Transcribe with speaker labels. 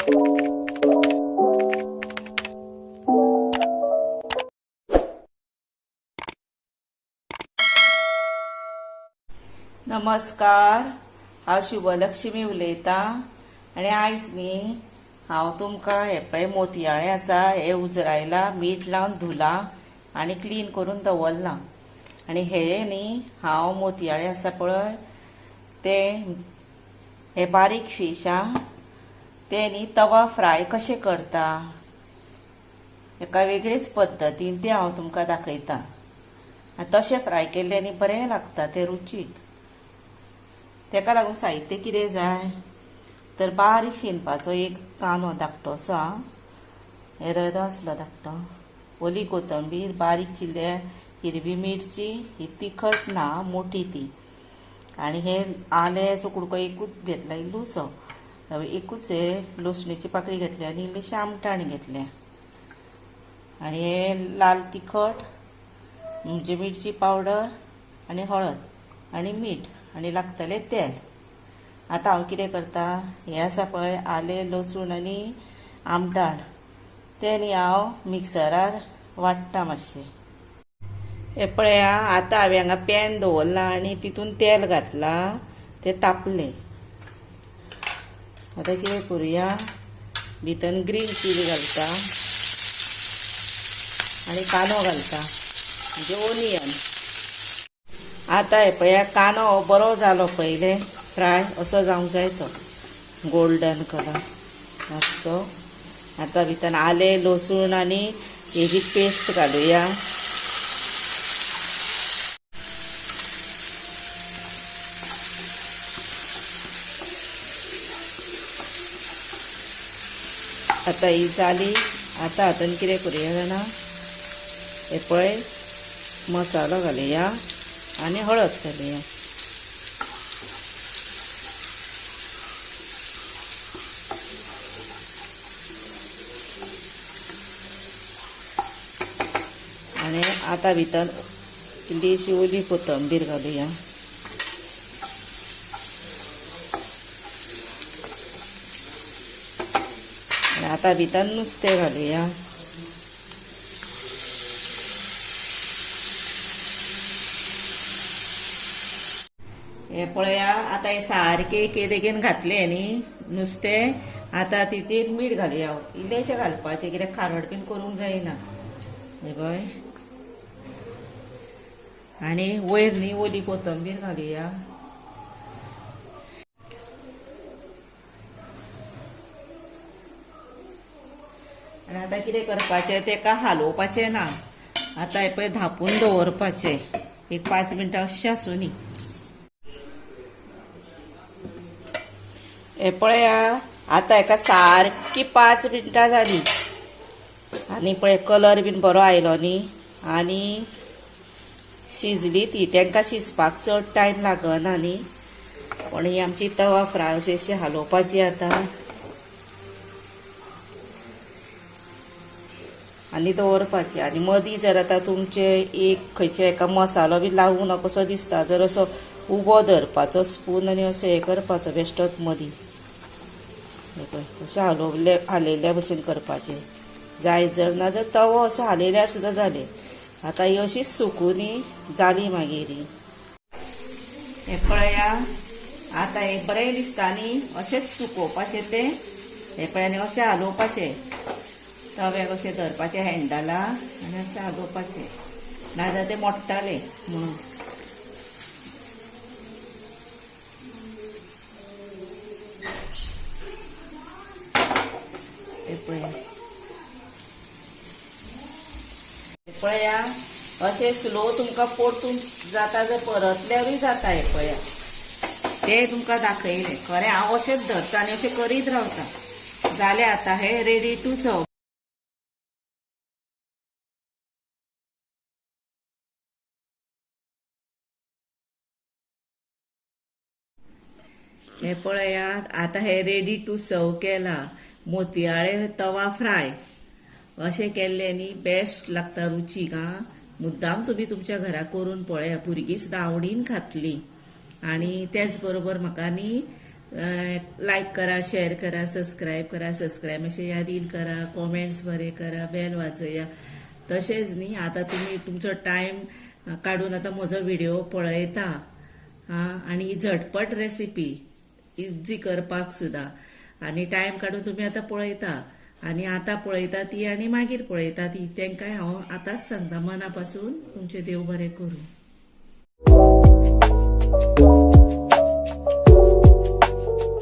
Speaker 1: नमस्कार, हांव शुभलक्ष्मी उलयतां आनी आयज न्ही हांव तुमकां हे पळय मोतयाळें आसा हे उजरायला मीठ लावन धुलां आनी क्लीन करून दवरलां। आनी हे न्ही हांव मोतयाळें आसा पळय ते हे बारीक फीश ते न्ही तवा फ्राय कशें करता एका वेगळीच पद्दतीन ते हांव तुमकां दाखयतां। तशें फ्राय केल्ले न्ही बरें लागता ते रुचीक। तेका लागून साहित्य कितें जाय तर बारीक शिनपाचो एक कांदो धाकटोसो येदो येदो आसलो धाकटो, ओली कोथंबीर, बारीक चिल्ले हिरवी मिरची, ही तिखट ना मोठी ती, आनी हे आल्याचो कुडको एकूच घेतला इल्लूसो, एकूच हे लसणीची पाकळी घेतली आनी इल्लेशें आमटाण घेतलें, आनी हे लाल तिखट म्हणजे मिरची पावडर आनी हळद आनी मीठ आनी लागतलें तेल। आतां हांव कितें करता, हें आसा पळय आलें लसूण आनी आमटाण तें न्ही हांव मिक्सरार वाट्टा मातशें। हे पळय आतां हांवें हांगा पॅन दवरलां आनी तितून तेल घातलां, तें तापलें। आतां कितें करुया, भितर ग्रीन चिली घालता आनी कांदो घालता म्हणजे ओनियन। आतां हे पळय कांदो बरो जालो पयले फ्राय असो जावंक जाय तो गोल्डन कलर मातसो। आतां भितर आलें लसूण आनी हेजी पेस्ट घालुया। आतां ही जाली। आतां हातून कितें करुया जाणा, हे पळय मसालो घालुया आनी हळद घालुया। आनी आतां भितर इल्लीशी ओली कोथंबीर घालुया। आनी आतां भितर नुस्तें घालुया। हे पळया आतां हे सारकें एकेन घातलें न्ही नुस्तें। आतां तिचेर मीठ घालुया, इल्लेशें घालपाचें कित्याक खारड बीन करूंक जायना। हे पळय आनी वयर न्ही ओली कोथंबीर घालुया। आनी आतां कितें करपाचें, तेका हालोवपाचें ना। आतां हे पळय धांपून दवरपाचें एक 5 मिनटां अशें आसूं न्ही। हे पळय आतां हेका सारकी 5 मिनटां जाली आनी पळय कलर बीन बरो आयलो न्ही आनी शिजली ती। तांकां शिजपाक चड टायम लागना न्ही, पूण ही आमची तवा फ्राय अशी हालोवपाची आतां आनी दवरपाची। आनी मदीं जर आतां तुमचे एक खंयचे एका मसालो बी लागूं ना कसो दिसता जर असो उबो धरपाचो स्पून आनी असो हे करपाचो बेश्टोच मदीं अशें हालयल्ल्या भशेन करपाचें जाय। जर ना जर तवो असो हालयल्यार सुद्दां जालें। आतां ही अशीच सुकून जाली मागीर हे पळया आतां हे बरें दिसता न्ही अशेंच सुकोवपाचें तें। हे पळय आनी अशें हालोवपाचें तव्याक अशें धरपाचें हँडला आनी अशें हालोवपाचें, नाजाल्यार तें मोडटालें म्हणून। पळया अशें स्लो तुमकां परतून जाता जर परतल्यारूय जाता। हे पळया तें तुमकां दाखयलें खरें, हांव अशेंच धरता आनी अशें करीत रावता। जालें आतां हे रेडी टू सर्व। हे पळयात आतां हे रेडी टू सर्व केला मोतयाळे तवा फ्राय। अशें केल्लें न्ही बेस्ट लागता रुचीक। मुद्दाम तुमी तुमच्या घरा करून पळया, भुरगीं सुद्दां आवडीन खातलीं। आनी तेच बरोबर म्हाका न्ही लाईक करा, शेअर करा, सबस्क्राईब अशें यादीन करा, कॉमेंट्स बरे करा, बेल वाजया. तशेंच न्ही आतां तुमी तुमचो टायम काडून आतां म्हजो व्हिडिओ पळयता आनी ही झटपट रेसिपी इजी करपाक सुद्दां आनी टायम काडून तुमी आतां पळयता आनी आतां पळयता ती आनी मागीर पळयता ती तेंकाय हांव आतांच सांगता मना पासून तुमचें देव बरें करूं.